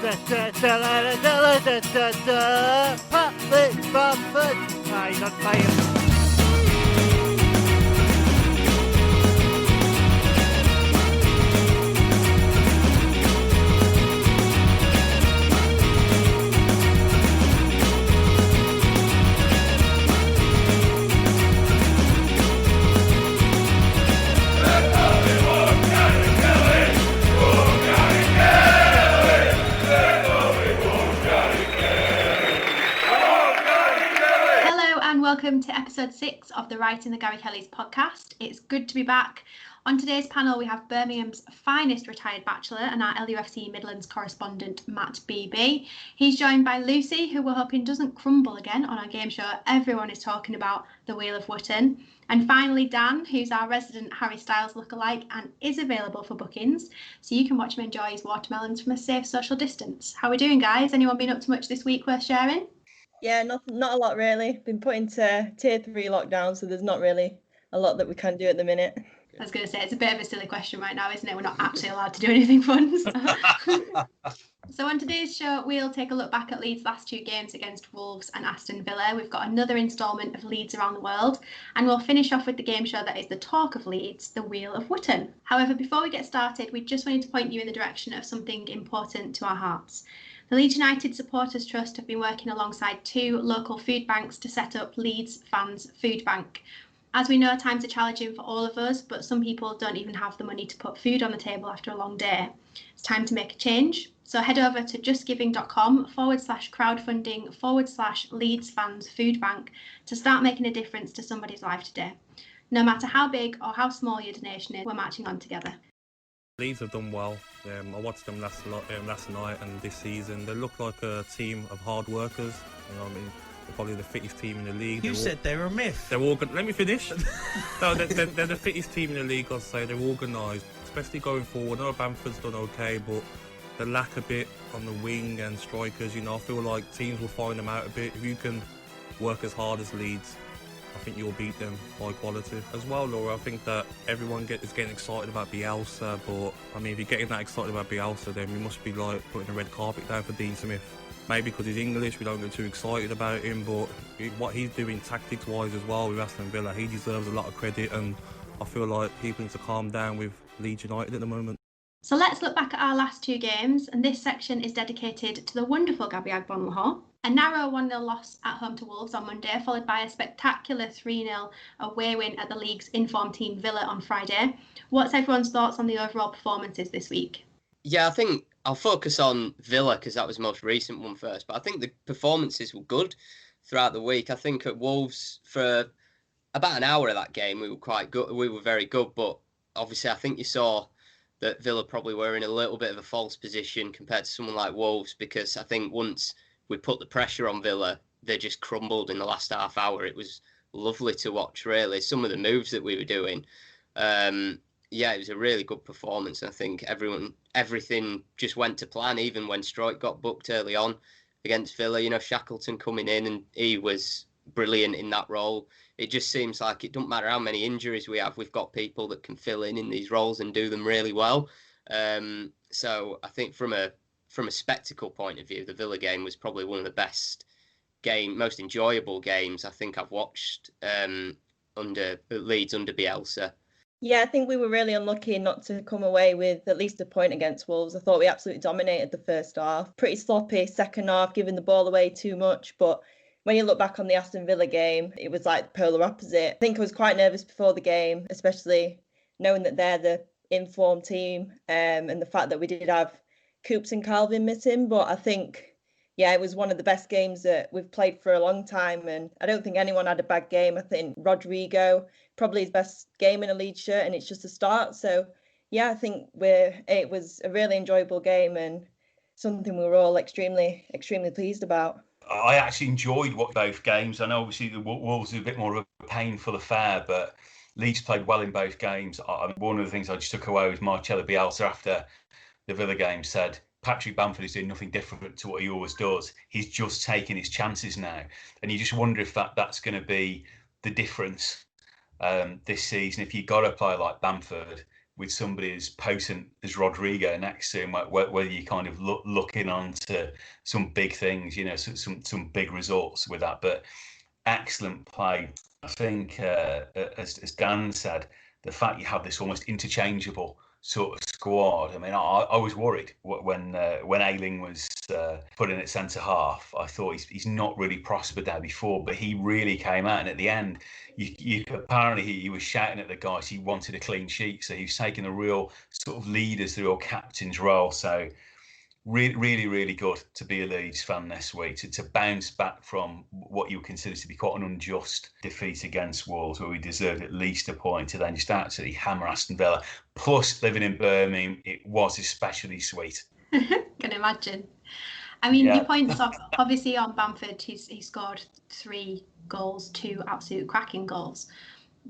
Bamford. Ah, he's on fire. Welcome to episode 6 of the Writing the Gary Kelly's podcast. It's good to be back. On today's panel, we have Birmingham's finest retired bachelor and our LUFC Midlands correspondent, Matt BB. He's joined by Lucy, who we're hoping doesn't crumble again on our game show everyone is talking about, The Wheel of Wootton. And finally, Dan, who's our resident Harry Styles lookalike and is available for bookings, so you can watch him enjoy his watermelons from a safe social distance. How are we doing, guys? Anyone been up to much this week worth sharing? Yeah, not a lot really. Been put into tier 3 lockdown, so there's not really a lot that we can do at the minute. I was going to say, it's a bit of a silly question right now, isn't it? We're not actually allowed to do anything fun. So on today's show, we'll take a look back at Leeds' last 2 games against Wolves and Aston Villa. We've got another instalment of Leeds Around the World, and we'll finish off with the game show that is the talk of Leeds, The Wheel of Wootton. However, before we get started, we just wanted to point you in the direction of something important to our hearts. The Leeds United Supporters Trust have been working alongside 2 local food banks to set up Leeds Fans Food Bank. As we know, times are challenging for all of us, but some people don't even have the money to put food on the table after a long day. It's time to make a change. So head over to justgiving.com/crowdfunding/Leeds Fans Food Bank to start making a difference to somebody's life today. No matter how big or how small your donation is, we're marching on together. Leeds have done well. I watched them last night and this season. They look like a team of hard workers. You know what I mean? They're probably the fittest team in the league. You said they were a myth. They're Let me finish. No, they're the fittest team in the league, I'd say. They're organised, especially going forward. I know Bamford's done okay, but they lack a bit on the wing and strikers. You know, I feel like teams will find them out a bit. If you can work as hard as Leeds, I think you'll beat them by quality as well, Laura. I think that everyone is getting excited about Bielsa, but I mean, if you're getting that excited about Bielsa, then we must be like putting a red carpet down for Dean Smith. Maybe because he's English, we don't get too excited about him, but what he's doing tactics-wise as well with Aston Villa, he deserves a lot of credit, and I feel like people need to calm down with Leeds United at the moment. So let's look back at our last 2 games, and this section is dedicated to the wonderful Gabby Agbonlahor. A narrow 1-0 loss at home to Wolves on Monday, followed by a spectacular 3-0 away win at the league's informed team Villa on Friday. What's everyone's thoughts on the overall performances this week? Yeah, I think I'll focus on Villa because that was the most recent one first. But I think the performances were good throughout the week. I think at Wolves, for about an hour of that game, we were quite good. We were very good. But obviously, I think you saw that Villa probably were in a little bit of a false position compared to someone like Wolves, because I think once we put the pressure on Villa, they just crumbled in the last half hour. It was lovely to watch, really. Some of the moves that we were doing. Yeah, it was a really good performance. I think everything just went to plan, even when Stroik got booked early on against Villa. You know, Shackleton coming in, and he was brilliant in that role. It just seems like it doesn't matter how many injuries we have, we've got people that can fill in these roles and do them really well. So I think from a spectacle point of view, the Villa game was probably one of the most enjoyable games I think I've watched under Leeds under Bielsa. Yeah, I think we were really unlucky not to come away with at least a point against Wolves. I thought we absolutely dominated the first half. Pretty sloppy second half, giving the ball away too much. But when you look back on the Aston Villa game, it was like the polar opposite. I think I was quite nervous before the game, especially knowing that they're the informed team, and the fact that we did have Coops and Kalvin missing. But I think, yeah, it was one of the best games that we've played for a long time, and I don't think anyone had a bad game. I think Rodrigo, probably his best game in a Leeds shirt, and it's just a start. So, yeah, I think it was a really enjoyable game and something we were all extremely, extremely pleased about. I actually enjoyed both games. I know obviously the Wolves are a bit more of a pain for the fair, but Leeds played well in both games. One of the things I just took away was Marcelo Bielsa after the Villa game said, Patrick Bamford is doing nothing different to what he always does. He's just taking his chances now. And you just wonder if that's going to be the difference this season. If you've got a player like Bamford with somebody as potent as Rodrigo next to him, whether you're kind of looking on to some big things, some big results with that. But excellent play. I think, as Dan said, the fact you have this almost interchangeable sort of squad. I mean, I was worried when Ayling was put in at centre half. I thought he's not really prospered there before, but he really came out. And at the end, apparently he was shouting at the guys. He wanted a clean sheet, so he was taking the real sort of leaders, the real captain's role. So really, really good to be a Leeds fan this week, to bounce back from what you would consider to be quite an unjust defeat against Wolves, where we deserved at least a point, to then just absolutely hammer Aston Villa. Plus, living in Birmingham, it was especially sweet. Can imagine. I mean, your points are obviously on Bamford. He scored 3 goals, 2 absolute cracking goals.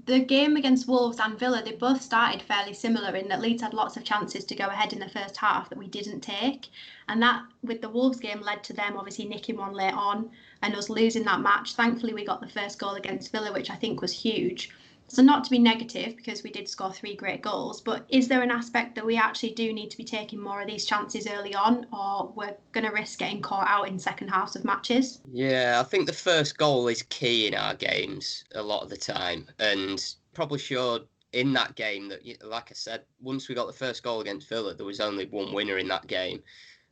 The game against Wolves and Villa, they both started fairly similar in that Leeds had lots of chances to go ahead in the first half that we didn't take. And that, with the Wolves game, led to them obviously nicking one late on and us losing that match. Thankfully, we got the first goal against Villa, which I think was huge. So not to be negative, because we did score 3 great goals, but is there an aspect that we actually do need to be taking more of these chances early on, or we're going to risk getting caught out in second halves of matches? Yeah, I think the first goal is key in our games a lot of the time, and probably showed in that game that, like I said, once we got the first goal against Villa, there was only one winner in that game.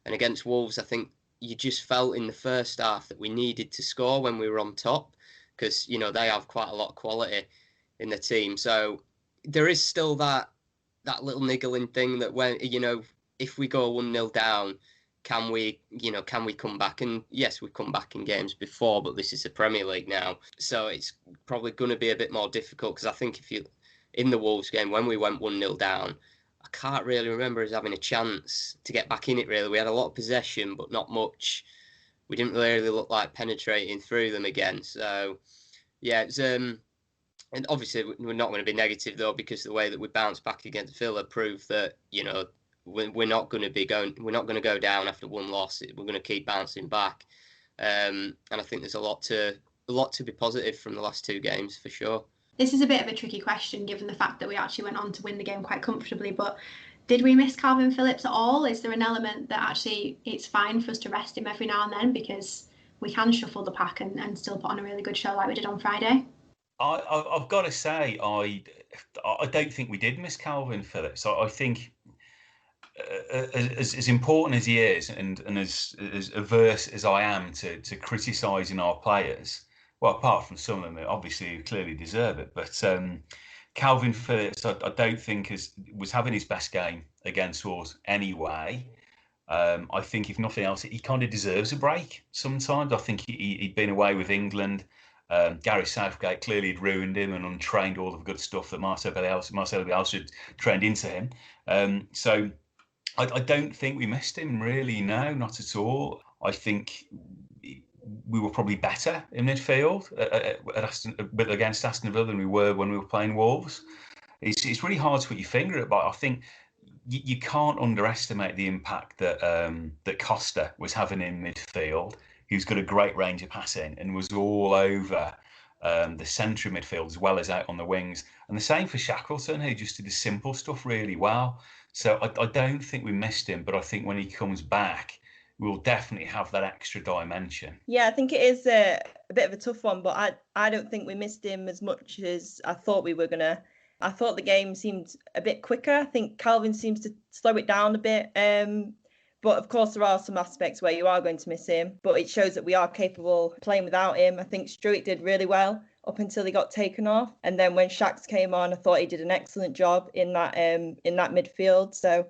And against Wolves, I think you just felt in the first half that we needed to score when we were on top, because, they have quite a lot of quality in the team. So there is still that little niggling thing that when, if we go 1-0 down, can we come back? And yes, we've come back in games before, but this is the Premier League now. So it's probably going to be a bit more difficult, because I think in the Wolves game, when we went 1-0 down, I can't really remember us having a chance to get back in it, really. We had a lot of possession, but not much. We didn't really look like penetrating through them again. So yeah, it's and obviously we're not going to be negative though, because the way that we bounced back against Villa proved that, we're not going to go down after one loss. We're going to keep bouncing back. And I think there's a lot to be positive from the last 2 games for sure. This is a bit of a tricky question, given the fact that we actually went on to win the game quite comfortably, but did we miss Kalvin Phillips at all? Is there an element that actually it's fine for us to rest him every now and then, because we can shuffle the pack and still put on a really good show like we did on Friday? I've got to say, I don't think we did miss Kalvin Phillips. I think as important as he is, and as averse as I am to criticising our players, well, apart from some of them, obviously clearly deserve it, but Kalvin Phillips, I don't think was having his best game against us anyway. I think if nothing else, he kind of deserves a break sometimes. I think he'd been away with England. Gary Southgate clearly had ruined him and untrained all of the good stuff that Marcelo Bielsa had trained into him. So I don't think we missed him, really. No, not at all. I think we were probably better in midfield against Aston Villa than we were when we were playing Wolves. It's really hard to put your finger at, but I think you can't underestimate the impact that Costa was having in midfield. Who's got a great range of passing and was all over the centre of midfield as well as out on the wings. And the same for Shackleton, who just did the simple stuff really well. So I don't think we missed him, but I think when he comes back, we'll definitely have that extra dimension. Yeah, I think it is a bit of a tough one, but I don't think we missed him as much as I thought we were going to. I thought the game seemed a bit quicker. I think Kalvin seems to slow it down a bit. But of course, there are some aspects where you are going to miss him, but it shows that we are capable of playing without him. I think Struijk did really well up until he got taken off. And then when Shax came on, I thought he did an excellent job in that midfield. So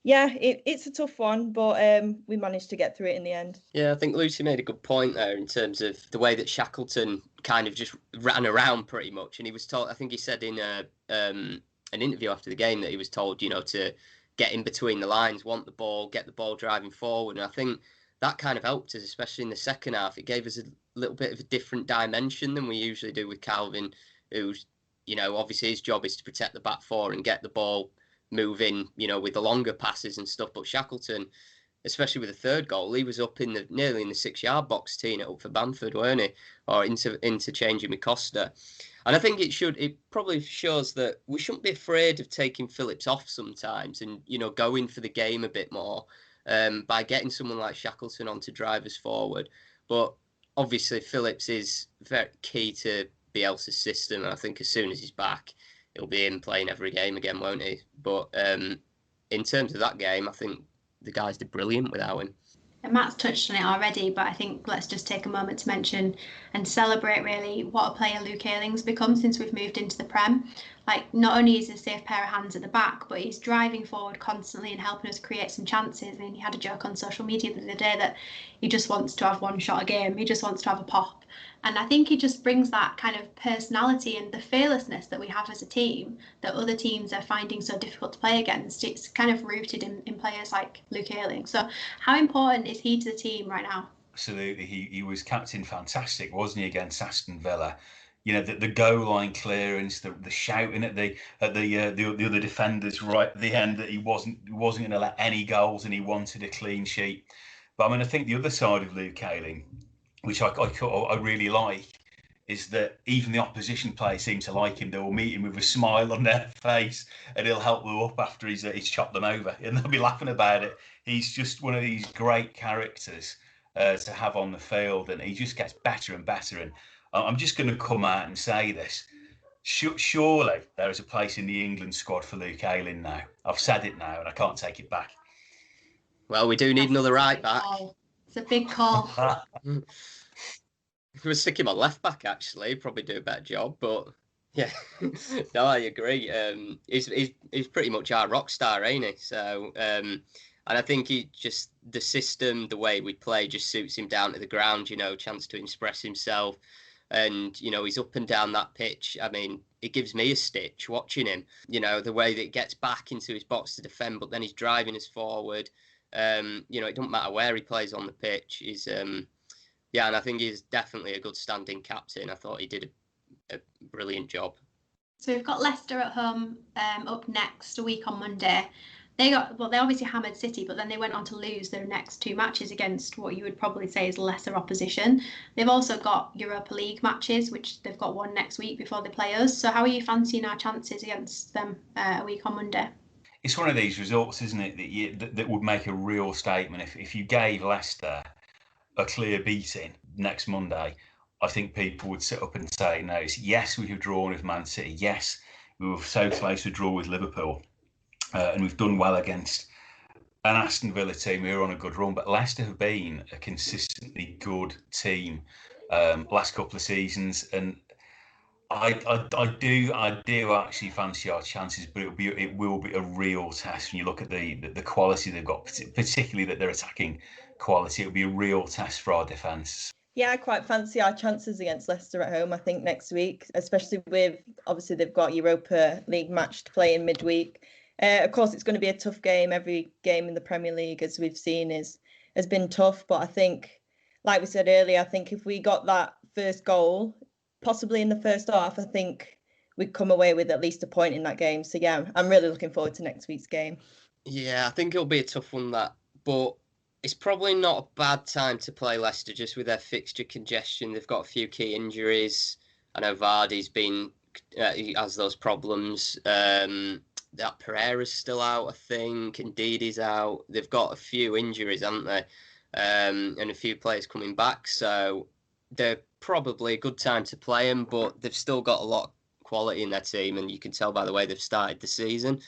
yeah, it's a tough one, but we managed to get through it in the end. Yeah, I think Lucy made a good point there in terms of the way that Shackleton kind of just ran around pretty much. And he was told, I think he said in an interview after the game that he was told, to get in between the lines, want the ball, get the ball driving forward. And I think that kind of helped us, especially in the second half. It gave us a little bit of a different dimension than we usually do with Kalvin, who's, obviously his job is to protect the back four and get the ball moving, with the longer passes and stuff. But Shackleton, especially with the third goal. He was up in nearly in the 6-yard box, teeing it up for Bamford, weren't he? Or interchanging with Costa. And I think it probably shows that we shouldn't be afraid of taking Phillips off sometimes and, going for the game a bit more by getting someone like Shackleton on to drive us forward. But obviously Phillips is very key to Bielsa's system. And I think as soon as he's back, he'll be in playing every game again, won't he? But in terms of that game, I think the guys did brilliant without him. And Matt's touched on it already, but I think let's just take a moment to mention and celebrate really what a player Luke Ayling's become since we've moved into the Prem. Like, not only is he a safe pair of hands at the back, but he's driving forward constantly and helping us create some chances. I mean, he had a joke on social media the other day that he just wants to have one shot a game. He just wants to have a pop. And I think he just brings that kind of personality and the fearlessness that we have as a team that other teams are finding so difficult to play against. It's kind of rooted in players like Luke Ayling. So how important is he to the team right now? Absolutely. He was captain fantastic, wasn't he, against Aston Villa? The goal line clearance, the shouting at the other defenders right at the end that he wasn't going to let any goals and he wanted a clean sheet. But I mean, I think the other side of Luke Ayling, which I really like, is that even the opposition players seem to like him. They will meet him with a smile on their face and he'll help them up after he's chopped them over and they'll be laughing about it. He's just one of these great characters to have on the field, and he just gets better and better. And I'm just going to come out and say this. Surely there is a place in the England squad for Luke Ayling now. I've said it now and I can't take it back. Well, we do need another right back. It's a big call. If we stick him on left back, actually, he'd probably do a better job. But yeah, no, I agree. He's pretty much our rock star, ain't he? So, and I think the system, the way we play, just suits him down to the ground. Chance to express himself, and he's up and down that pitch. I mean, it gives me a stitch watching him. The way that he gets back into his box to defend, but then he's driving us forward. It doesn't matter where he plays on the pitch. He's and I think he's definitely a good standing captain. I thought he did a brilliant job. So we've got Leicester at home up next a week on Monday. They obviously hammered City, but then they went on to lose their next 2 matches against what you would probably say is lesser opposition. They've also got Europa League matches, which they've got one next week before they play us. So how are you fancying our chances against them a week on Monday? It's one of these results, isn't it, that would make a real statement. If you gave Leicester a clear beating next Monday, I think people would sit up and say, no, yes, we have drawn with Man City. Yes, we were so close to draw with Liverpool. And we've done well against an Aston Villa team who are on a good run. But Leicester have been a consistently good team last couple of seasons. And I do actually fancy our chances, but it will be a real test when you look at the quality they've got, particularly that their attacking quality. It'll be a real test for our defence. Yeah, I quite fancy our chances against Leicester at home, I think, next week, especially with, obviously, they've got Europa League match to play in midweek. Of course, it's going to be a tough game. Every game in the Premier League, as we've seen, has been tough. But I think, like we said earlier, I think if we got that first goal, possibly in the first half, I think we'd come away with at least a point in that game. So, yeah, I'm really looking forward to next week's game. Yeah, I think it'll be a tough one, that. But it's probably not a bad time to play Leicester just with their fixture congestion. They've got a few key injuries. I know Vardy's he has those problems. That Pereira's still out, I think. Ndidi's out. They've got a few injuries, haven't they? And a few players coming back. So they're probably a good time to play them, but they've still got a lot of quality in their team, and you can tell by the way they've started the season.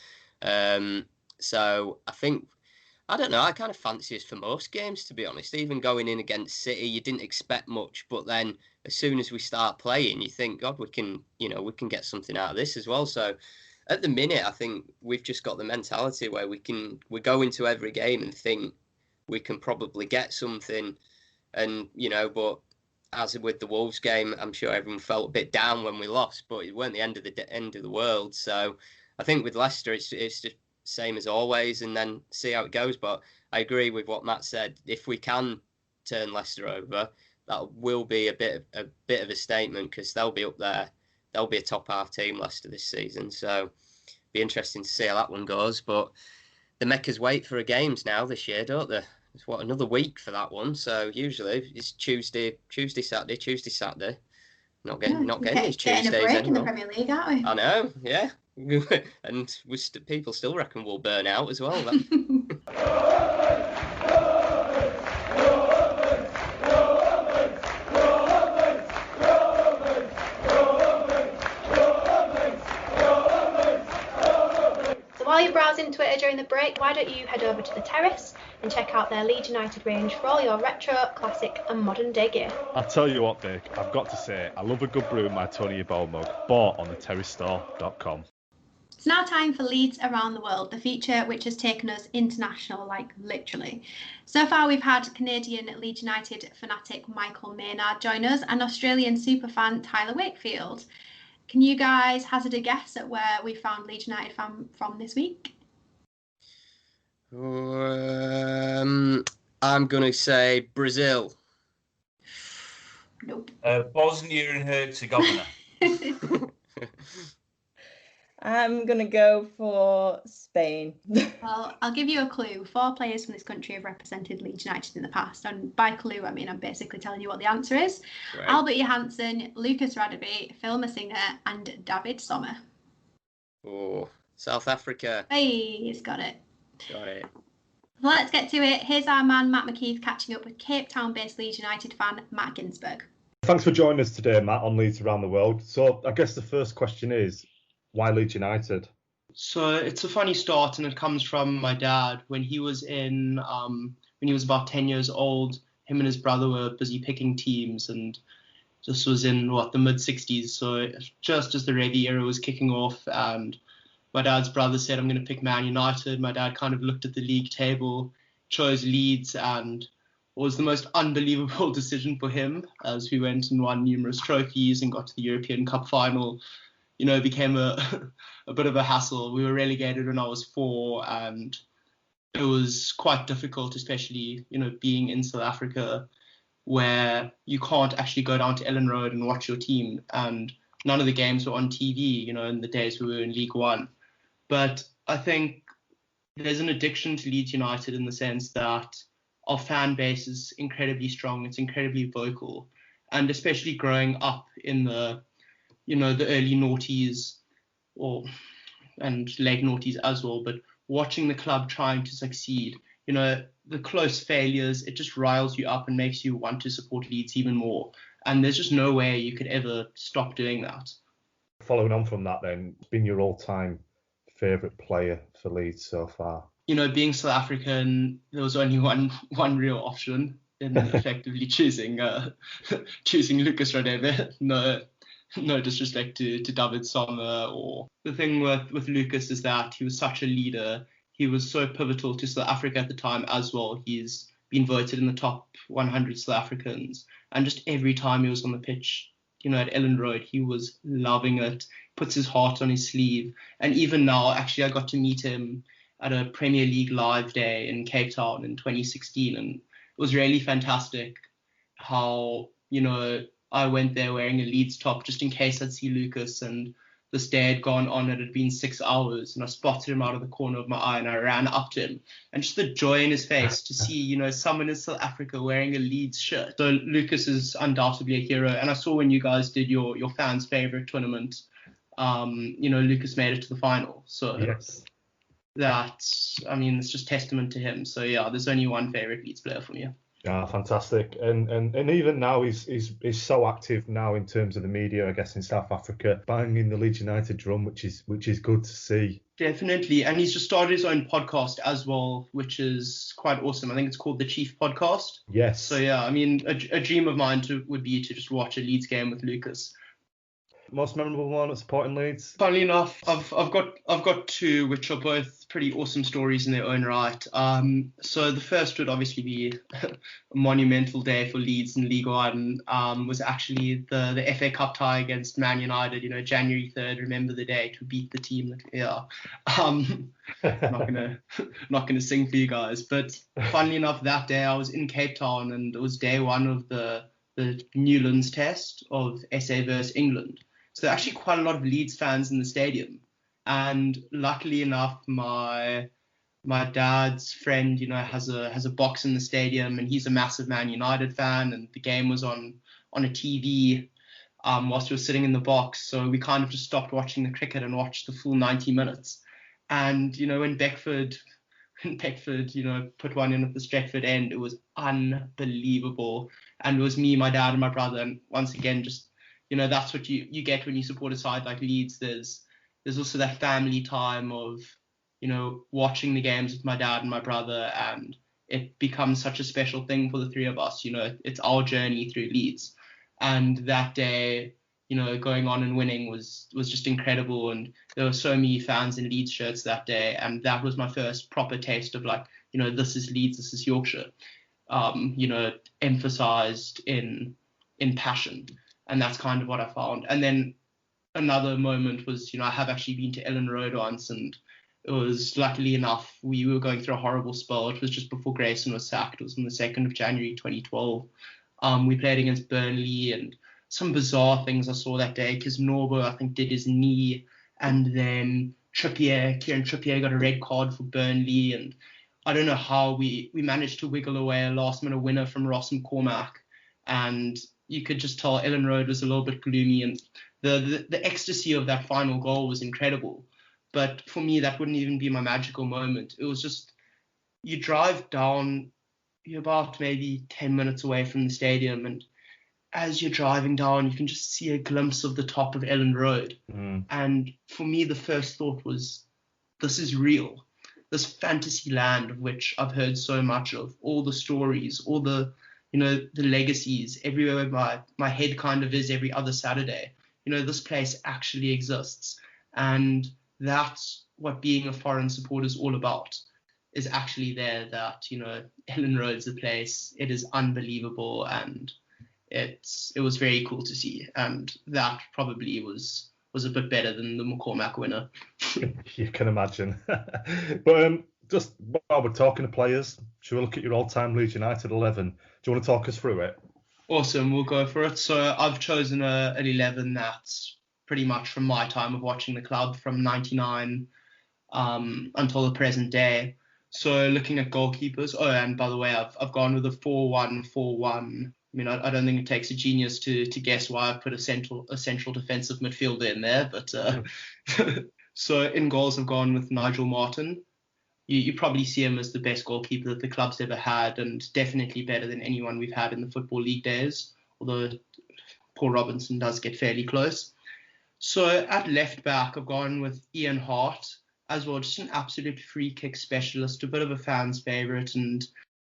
So I think, I don't know, I kind of fancy us for most games, to be honest. Even going in against City, you didn't expect much, but then as soon as we start playing, you think, God, we can get something out of this as well. So at the minute, I think we've just got the mentality where we go into every game and think we can probably get something. And, but as with the Wolves game, I'm sure everyone felt a bit down when we lost, but it weren't the end of the world. So I think with Leicester, it's just same as always, and then see how it goes. But I agree with what Matt said. If we can turn Leicester over, that will be a bit of a statement, because they'll be up there. They'll be a top half team, Leicester, this season. So be interesting to see how that one goes. But the Meccas wait for games now this year, don't they? it's another week for that one. So usually it's Tuesday, Saturday. Not getting these Tuesdays getting a break in the anymore. Premier League, aren't we? I know, yeah. And people still reckon we'll burn out as well. So while you're browsing Twitter during the break, why don't you head over to the terrace and check out their Leeds United range for all your retro, classic and modern day gear. I'll tell you what, Dick, I've got to say, I love a good brew in my Tony Bowl mug, bought on the terracestore.com. It's now time for Leeds Around the World, the feature which has taken us international, like literally. So far we've had Canadian Leeds United fanatic Michael Maynard join us and Australian superfan Tyler Wakefield. Can you guys hazard a guess at where we found Leeds United from this week? I'm going to say Brazil. Nope. Bosnia and Herzegovina. I'm going to go for Spain. Well, I'll give you a clue. 4 players from this country have represented Leeds United in the past. And by clue, I mean I'm basically telling you what the answer is. Right. Albert Johansson, Lucas Radebe, Phil Massinger and David Sommer. Oh, South Africa. Hey, he's got it. Got it. Well, let's get to it. Here's our man, Matt McKeith, catching up with Cape Town-based Leeds United fan, Matt Ginsberg. Thanks for joining us today, Matt, on Leeds Around the World. So I guess the first question is, why Leeds United? So it's a funny start, and it comes from my dad. When he was about 10 years old, him and his brother were busy picking teams, and this was in the mid-60s. So just as the Revy era was kicking off, and my dad's brother said, I'm going to pick Man United. My dad kind of looked at the league table, chose Leeds, and it was the most unbelievable decision for him, as we went and won numerous trophies and got to the European Cup final. You know, it became a bit of a hassle. We were relegated when I was 4, and it was quite difficult, especially, being in South Africa, where you can't actually go down to Elland Road and watch your team. And none of the games were on TV, in the days we were in League One. But I think there's an addiction to Leeds United in the sense that our fan base is incredibly strong. It's incredibly vocal. And especially growing up in the early noughties and late noughties as well, but watching the club trying to succeed, the close failures, it just riles you up and makes you want to support Leeds even more. And there's just no way you could ever stop doing that. Following on from that then, it's been your all-time favourite player for Leeds so far? Being South African, there was only one real option in effectively choosing Lucas Radebe. No disrespect to David Sommer. Or the thing with Lucas is that he was such a leader. He was so pivotal to South Africa at the time as well. He's been voted in the top 100 South Africans. And just every time he was on the pitch, at Elland Road, he was loving it, puts his heart on his sleeve. And even now, actually, I got to meet him at a Premier League live day in Cape Town in 2016. And it was really fantastic how, I went there wearing a Leeds top just in case I'd see Lucas, and this day had gone on. It had been 6 hours, and I spotted him out of the corner of my eye, and I ran up to him, and just the joy in his face to see, someone in South Africa wearing a Leeds shirt. So Lucas is undoubtedly a hero, and I saw when you guys did your fans' favorite tournament, Lucas made it to the final. So yes, it's just testament to him. So yeah, there's only one favorite Leeds player for me. Yeah, fantastic. And even now he's so active now in terms of the media, I guess, in South Africa, banging the Leeds United drum, which is good to see. Definitely. And he's just started his own podcast as well, which is quite awesome. I think it's called The Chief Podcast. Yes. So yeah, a dream of mine would be to just watch a Leeds game with Lucas. Most memorable one at supporting Leeds? Funnily enough, I've got 2, which are both pretty awesome stories in their own right. So the first would obviously be a monumental day for Leeds in League One. Was actually the FA Cup tie against Man United. January 3rd. Remember the day to beat the team. Yeah. Not gonna sing for you guys, but funnily enough, that day I was in Cape Town, and it was day 1 of the Newlands test of SA versus England. So there are actually quite a lot of Leeds fans in the stadium. And luckily enough, my my dad's friend, has a box in the stadium, and he's a massive Man United fan, and the game was on a TV whilst we were sitting in the box. So we kind of just stopped watching the cricket and watched the full 90 minutes. And, when Beckford, put one in at the Stretford end, it was unbelievable. And it was me, my dad, and my brother. And once again, just, that's what you get when you support a side like Leeds. There's also that family time of, watching the games with my dad and my brother. And it becomes such a special thing for the three of us. It's our journey through Leeds. And that day, going on and winning was just incredible. And there were so many fans in Leeds shirts that day. And that was my first proper taste of like, this is Leeds, this is Yorkshire, emphasized in passion. And that's kind of what I found. And then another moment was, I have actually been to Elland Road once, and it was, luckily enough, we were going through a horrible spell. It was just before Grayson was sacked. It was on the 2nd of January 2012. We played against Burnley, and some bizarre things I saw that day, because Norbo, I think, did his knee, and then Kieran Trippier got a red card for Burnley, and I don't know how we managed to wiggle away a last-minute winner from Ross McCormack, and you could just tell Elland Road was a little bit gloomy, and the ecstasy of that final goal was incredible. But for me, that wouldn't even be my magical moment. It was just, you drive down, you're about maybe 10 minutes away from the stadium, and as you're driving down, you can just see a glimpse of the top of Elland Road. And for me, the first thought was, this is real. This fantasy land of which I've heard so much of, all the stories, all the, the legacies, everywhere my head kind of is every other Saturday. This place actually exists. And that's what being a foreign supporter is all about, is actually there, that, Elland Road's the place. It is unbelievable, and it was very cool to see. And that probably was a bit better than the McCormack winner. You can imagine. But just while we're talking to players, should we look at your all-time Leeds United 11? Do you want to talk us through it? Awesome, we'll go for it. So I've chosen an 11 that's pretty much from my time of watching the club, from 99 until the present day. So looking at goalkeepers, and by the way, I've gone with a 4-1-4-1. I mean, I don't think it takes a genius to guess why I put a central defensive midfielder in there. But so in goals, I've gone with Nigel Martin. You probably see him as the best goalkeeper that the club's ever had, and definitely better than anyone we've had in the Football League days, although Paul Robinson does get fairly close. So at left back, I've gone with Ian Hart as well, just an absolute free kick specialist, a bit of a fan's favourite, and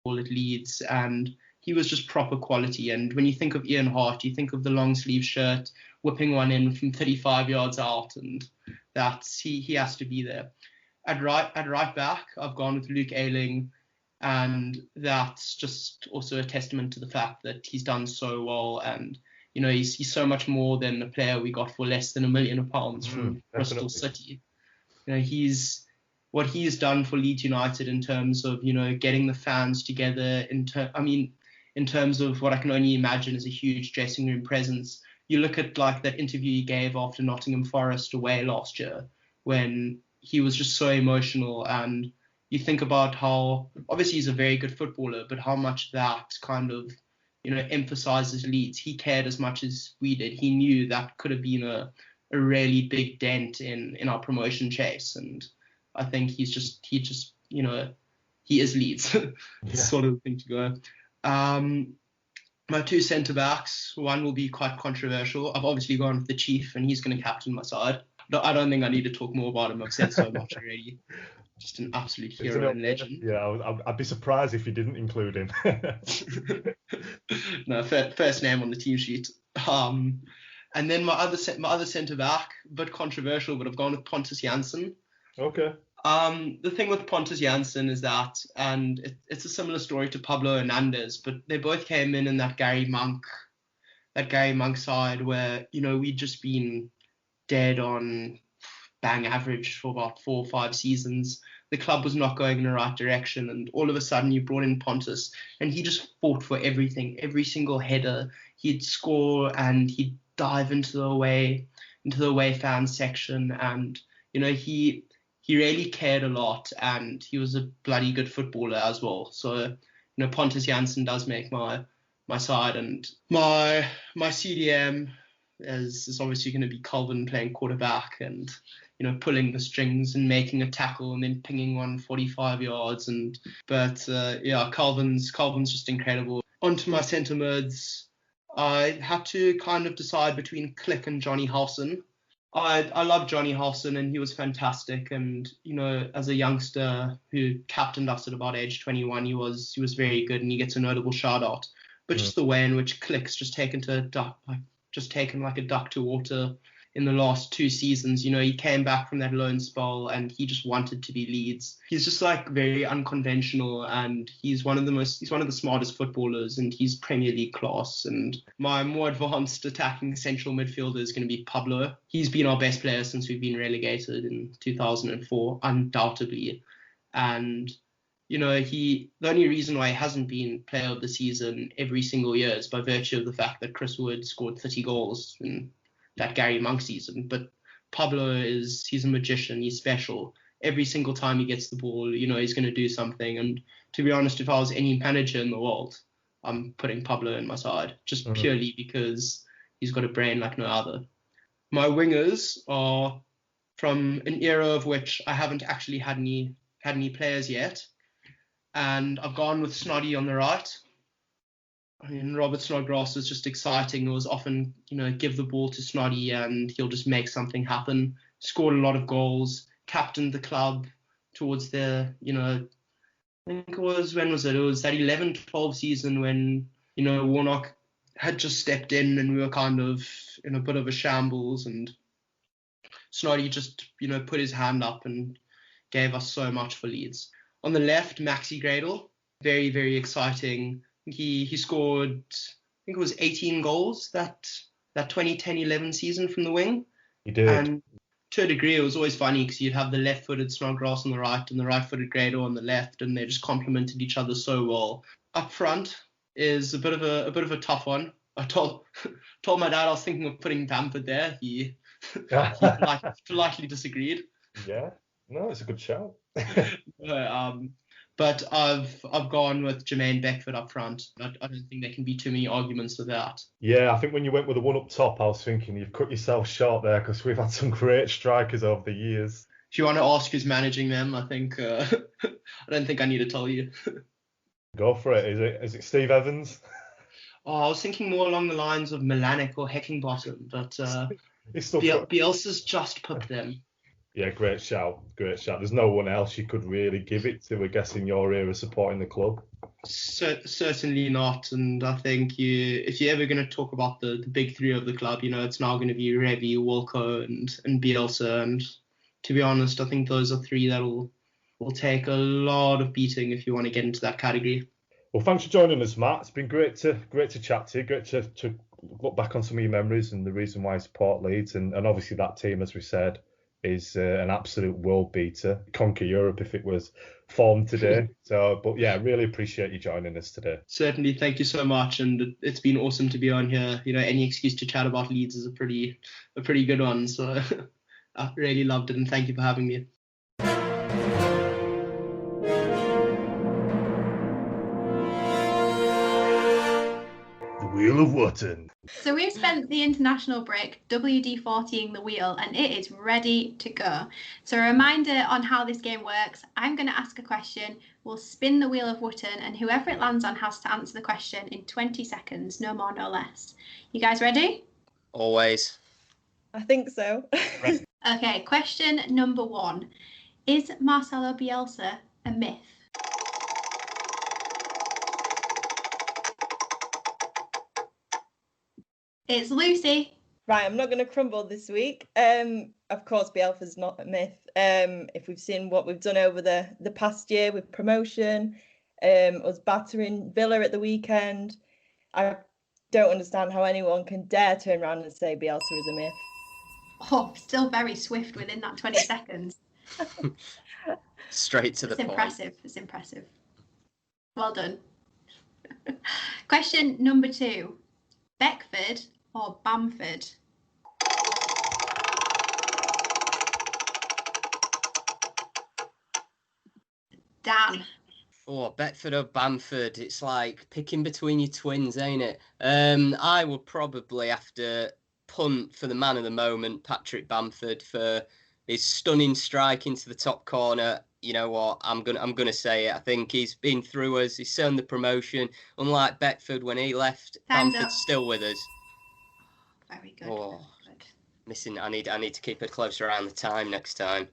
all it Leeds, and he was just proper quality. And when you think of Ian Hart, you think of the long sleeve shirt, whipping one in from 35 yards out, and that's he has to be there. At right back, I've gone with Luke Ayling, and that's just also a testament to the fact that he's done so well, and he's so much more than a player we got for less than £1 million from Bristol City. What he's done for Leeds United in terms of getting the fans together. In terms of what I can only imagine is a huge dressing room presence. You look at like that interview he gave after Nottingham Forest away last year, when he was just so emotional, and you think about how obviously he's a very good footballer, but how much that kind of emphasizes Leeds. He cared as much as we did. He knew that could have been a really big dent in our promotion chase, and I think he is Leeds. Sort of thing to go. My two centre backs, one will be quite controversial. I've obviously gone with the Chief, and he's going to captain my side. I don't think I need to talk more about him. I've said so much already. Just an absolute hero and legend. Yeah, I'd be surprised if you didn't include him. No, first name on the team sheet. And then my other centre back, a bit controversial, but I've gone with Pontus Jansson. Okay. The thing with Pontus Jansson is that, and it's a similar story to Pablo Hernandez, but they both came in that Gary Monk side where we'd just been dead on bang average for about 4 or 5 seasons. The club was not going in the right direction, and all of a sudden you brought in Pontus, and he just fought for everything, every single header. He'd score and he'd dive into the away fan section, and he he really cared a lot, and he was a bloody good footballer as well. So, Pontus Jansson does make my side, and my CDM is obviously going to be Kalvin playing quarterback and, pulling the strings and making a tackle and then pinging one 45 yards. But Kalvin's just incredible. Onto my centre mids, I had to kind of decide between Click and Johnny Howson. I love Johnny Howson, and he was fantastic. And, as a youngster who captained us at about age 21, he was very good, and he gets a notable shout out. But just the way in which Click's just taken like a duck to water in the last 2 seasons. He came back from that loan spell, and he just wanted to be Leeds. He's just like very unconventional, and he's one of the smartest footballers, and he's Premier League class. And my more advanced attacking central midfielder is going to be Pablo. He's been our best player since we've been relegated in 2004, undoubtedly. And the only reason why he hasn't been player of the season every single year is by virtue of the fact that Chris Wood scored 30 goals in that Gary Monk season. But Pablo he's a magician. He's special. Every single time he gets the ball, he's going to do something. And to be honest, if I was any manager in the world, I'm putting Pablo in my side, just purely because he's got a brain like no other. My wingers are from an era of which I haven't actually had any players yet. And I've gone with Snoddy on the right. I mean, Robert Snodgrass is just exciting. It was often, give the ball to Snoddy and he'll just make something happen. Scored a lot of goals, captained the club towards the, I think it was, when was it? It was that 11-12 season when, Warnock had just stepped in and we were kind of in a bit of a shambles, and Snoddy just, put his hand up and gave us so much for Leeds. On the left, Maxi Gradle, very, very exciting. He scored, I think it was 18 goals that 2010-11 season from the wing. He did. And to a degree, it was always funny because you'd have the left-footed Snodgrass on the right and the right-footed Gradle on the left, and they just complemented each other so well. Up front is a bit of a tough one. I told my dad I was thinking of putting Bamford there. He politely disagreed. Yeah, no, it's a good shout. But I've gone with Jermaine Beckford up front. I don't think there can be too many arguments with that. Yeah, I think when you went with the one up top, I was thinking you've cut yourself short there, because we've had some great strikers over the years. If you want to ask who's managing them, I think I don't think I need to tell you. Go for it. Is it Steve Evans? Oh, I was thinking more along the lines of Milanic or Heckingbottom, but Bielsa's just put them. Yeah, great shout. There's no one else you could really give it to, I guess, in your era supporting the club. Certainly not. And I think if you're ever going to talk about the big three of the club, it's now going to be Revy, Wilco, and Bielsa. And to be honest, I think those are three that will take a lot of beating if you want to get into that category. Well, thanks for joining us, Matt. It's been great to chat to you. Great to look back on some of your memories and the reason why you support Leeds. And obviously that team, as we said, is an absolute world beater. Conquer Europe if it was formed today. But yeah, really appreciate you joining us today. Certainly, thank you so much, and it's been awesome to be on here. Any excuse to chat about Leeds is a pretty good one. So I really loved it, and thank you for having me. The Wheel of Wootton. So we've spent the international break WD-40ing the wheel, and it is ready to go. So a reminder on how this game works: I'm going to ask a question, we'll spin the Wheel of Wootton, and whoever it lands on has to answer the question in 20 seconds, no more, no less. You guys ready? Always. I think so. Okay, question number 1. Is Marcelo Bielsa a myth? It's Lucy. Right, I'm not going to crumble this week. Of course, Bielsa's not a myth. If we've seen what we've done over the past year with promotion, us battering Villa at the weekend, I don't understand how anyone can dare turn around and say Bielsa is a myth. Oh, still very swift within that 20 seconds. Straight to the point. It's impressive. Well done. Question number 2. Beckford or Bamford? Dan. Oh, Beckford or Bamford, it's like picking between your twins, ain't it? I would probably have to punt for the man of the moment, Patrick Bamford, for his stunning strike into the top corner. You know what? I'm gonna say it. I think he's been through us. He's earned the promotion. Unlike Beckford when he left, Time's Bamford's up. still with us. Very good. Oh, missing. I need to keep it closer around the time next time.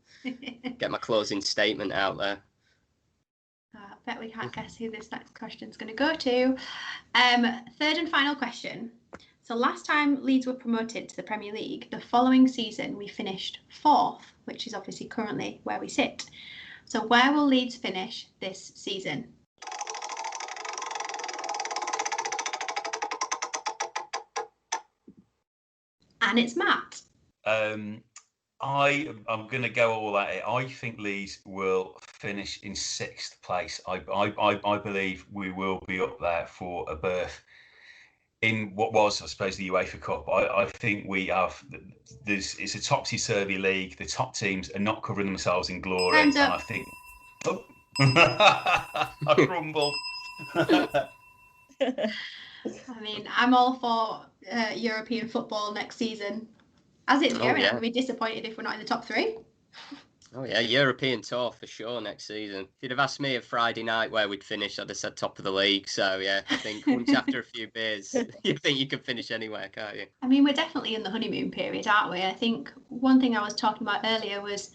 Get my closing statement out there. I bet we can't guess who this next question is going to go to. Third and final question. So last time Leeds were promoted to the Premier League, the following season we finished 4th, which is obviously currently where we sit. So where will Leeds finish this season? And it's Matt. I'm going to go all at it. I think Leeds will finish in 6th place. I believe we will be up there for a berth in what was, I suppose, the UEFA Cup. I think we have. It's a topsy-turvy league. The top teams are not covering themselves in glory, Time's up. and I think. Oh, I crumbled. I mean, I'm all for European football next season. As it's going, I'm going to be disappointed if we're not in the top 3. Oh yeah, European tour for sure next season. If you'd have asked me a Friday night where we'd finish, I'd have said top of the league. So yeah, I think once after a few beers, you think you can finish anywhere, can't you? I mean, we're definitely in the honeymoon period, aren't we? I think one thing I was talking about earlier was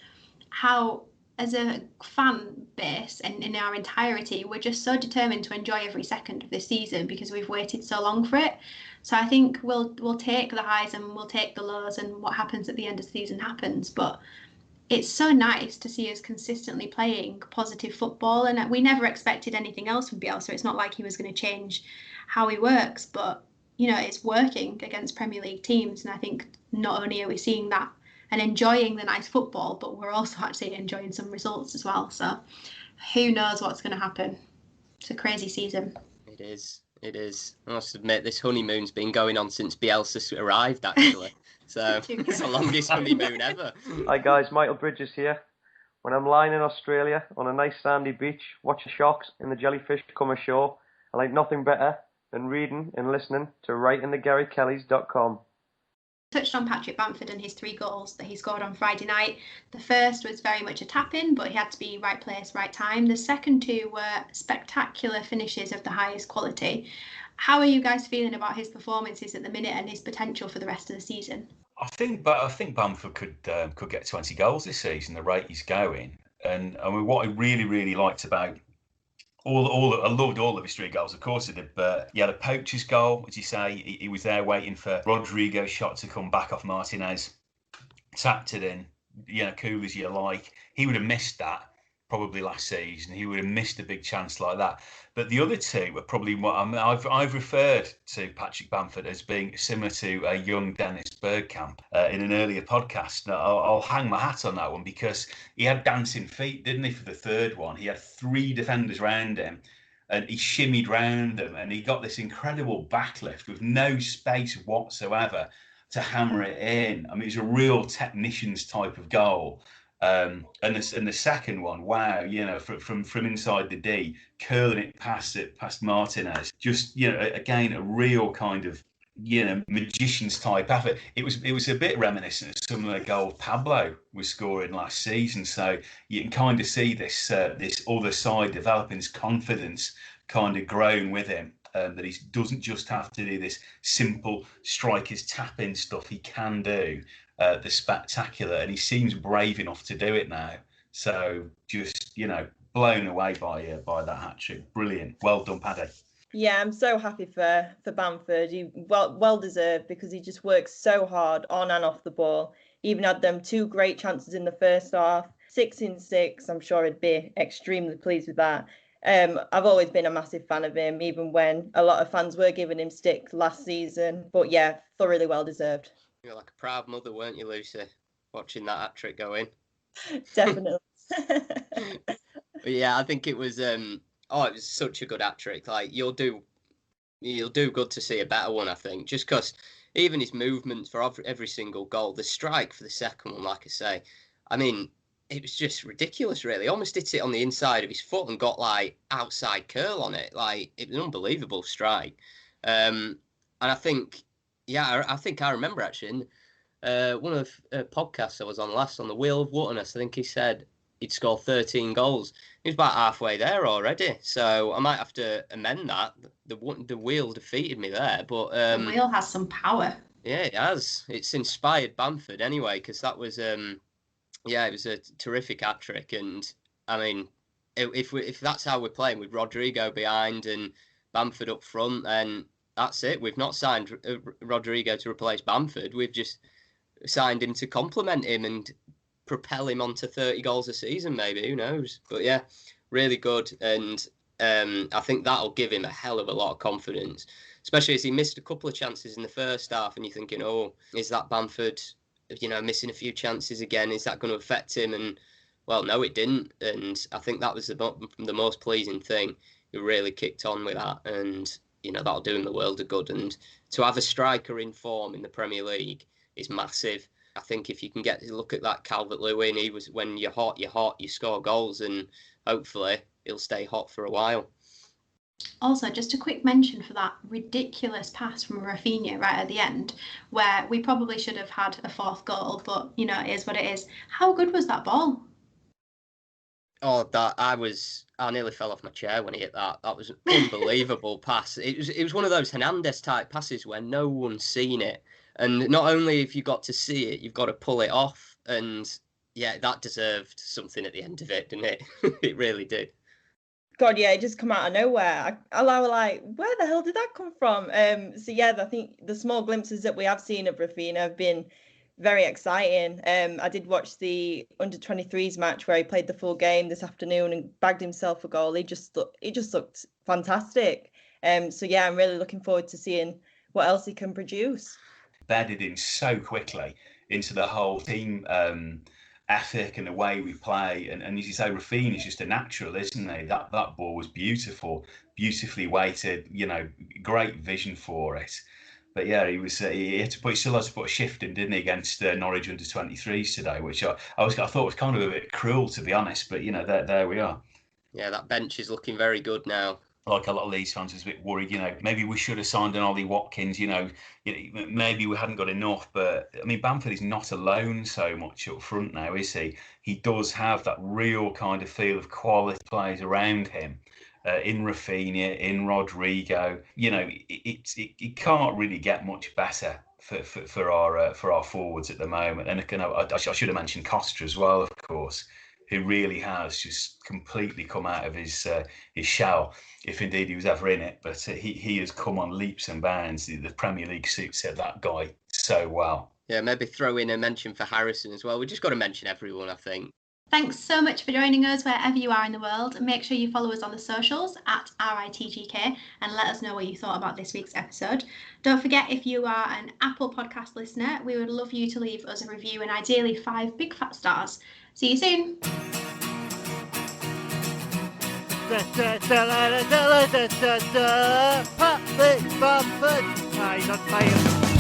how, as a fan base and in our entirety, we're just so determined to enjoy every second of this season because we've waited so long for it. So I think we'll take the highs and we'll take the lows, and what happens at the end of the season happens. But it's so nice to see us consistently playing positive football, and we never expected anything else from Bielsa. It's not like he was going to change how he works, but you know, it's working against Premier League teams, and I think not only are we seeing that and enjoying the nice football, but we're also actually enjoying some results as well. So who knows what's going to happen? It's a crazy season. It is. I must admit, this honeymoon's been going on since Bielsa arrived, actually. So it's the longest honeymoon ever. Hi guys, Michael Bridges here. When I'm lying in Australia on a nice sandy beach, watching sharks and the jellyfish come ashore, I like nothing better than reading and listening to writingthegarykellys.com. Touched on Patrick Bamford and his 3 goals that he scored on Friday night. The first was very much a tap-in, but he had to be right place, right time. The second 2 were spectacular finishes of the highest quality. How are you guys feeling about his performances at the minute and his potential for the rest of the season? I think Bamford could get 20 goals this season. The rate he's going, and I mean, what I really liked about I loved all of his 3 goals, of course I did, but he had a poacher's goal, as you say. He was there waiting for Rodrigo's shot to come back off Martinez, tapped it in, cool as you like. He would have missed that probably last season. He would have missed a big chance like that. But the other 2 were probably what I've referred to Patrick Bamford as being similar to a young Dennis Bergkamp in an earlier podcast. I'll hang my hat on that one because he had dancing feet, didn't he, for the 3rd one? He had 3 defenders round him and he shimmied round them and he got this incredible backlift with no space whatsoever to hammer it in. I mean, it was a real technician's type of goal. And the second one, wow, from inside the D, curling it past Martinez, just again a real kind of magician's type effort. It was a bit reminiscent of some of the goals Pablo was scoring last season. So you can kind of see this other side developing, his confidence kind of growing with him. That he doesn't just have to do this simple strikers tap-in stuff. He can do the spectacular, and he seems brave enough to do it now. So just blown away by that hat trick. Brilliant, well done, Paddy. Yeah, I'm so happy for Bamford. He well deserved because he just works so hard on and off the ball. He even had them 2 great chances in the first half. 6 in 6. I'm sure he'd be extremely pleased with that. I've always been a massive fan of him, even when a lot of fans were giving him stick last season. But yeah, thoroughly well deserved. You were like a proud mother, weren't you, Lucy, watching that hat trick go in? Definitely. But yeah, I think it was it was such a good hat trick. Like you'll do good to see a better one, I think, just because even his movements for every single goal, the strike for the second one, like I say, I mean, it was just ridiculous, really. Almost hit it on the inside of his foot and got like outside curl on it. Like, it was an unbelievable strike. And I think, I think I remember actually in one of the podcasts I was on last, on the Wheel of Wutterness, I think he said he'd score 13 goals. He was about halfway there already. So I might have to amend that. The Wheel defeated me there. But the Wheel has some power. Yeah, it has. It's inspired Bamford anyway, because that was... it was a terrific hat-trick, and I mean, if that's how we're playing with Rodrigo behind and Bamford up front, then that's it. We've not signed Rodrigo to replace Bamford. We've just signed him to complement him and propel him onto 30 goals a season, maybe. Who knows? But yeah, really good, and I think that'll give him a hell of a lot of confidence, especially as he missed a couple of chances in the first half, and you're thinking, oh, is that Bamford, missing a few chances again? Is that going to affect him? And well, no, it didn't. And I think that was the most pleasing thing. He really kicked on with that, and that'll do him the world of good. And to have a striker in form in the Premier League is massive. I think if you can get to look at that Calvert-Lewin, he was, when you're hot, you score goals, and hopefully he'll stay hot for a while. Also, just a quick mention for that ridiculous pass from Rafinha right at the end, where we probably should have had a fourth goal, but it is what it is. How good was that ball? Oh, I nearly fell off my chair when he hit that. That was an unbelievable pass. It was one of those Hernandez type passes where no one's seen it, and not only have you got to see it, you've got to pull it off. And yeah, that deserved something at the end of it, didn't it? It really did. God, yeah, it just come out of nowhere. I was like, where the hell did that come from? So yeah, I think the small glimpses that we have seen of Rafinha have been very exciting. I did watch the under-23s match where he played the full game this afternoon and bagged himself a goal. He just looked fantastic. So yeah, I'm really looking forward to seeing what else he can produce. Bedded in so quickly into the whole team ethic and the way we play, and as you say, Rafinha is just a natural, isn't he? That ball was beautifully weighted, great vision for it. But yeah, he still has to put a shift in, didn't he, against Norwich under-23s today, which I thought was kind of a bit cruel, to be honest. But there we are. Yeah, that bench is looking very good now. Like a lot of Leeds fans was a bit worried, maybe we should have signed an Ollie Watkins, maybe we hadn't got enough. But I mean, Bamford is not alone so much up front now, is he? He does have that real kind of feel of quality players around him, in Rafinha, in Rodrigo. It can't really get much better for our forwards at the moment. And I should have mentioned Costa as well, of course, who really has just completely come out of his shell, if indeed he was ever in it. But he has come on leaps and bounds. The Premier League suits that guy so well. Yeah, maybe throw in a mention for Harrison as well. We just got to mention everyone, I think. Thanks so much for joining us wherever you are in the world. Make sure you follow us on the socials at RITGK and let us know what you thought about this week's episode. Don't forget, if you are an Apple Podcast listener, we would love you to leave us a review and ideally 5 big fat stars. See you soon. Bamford. He's on fire.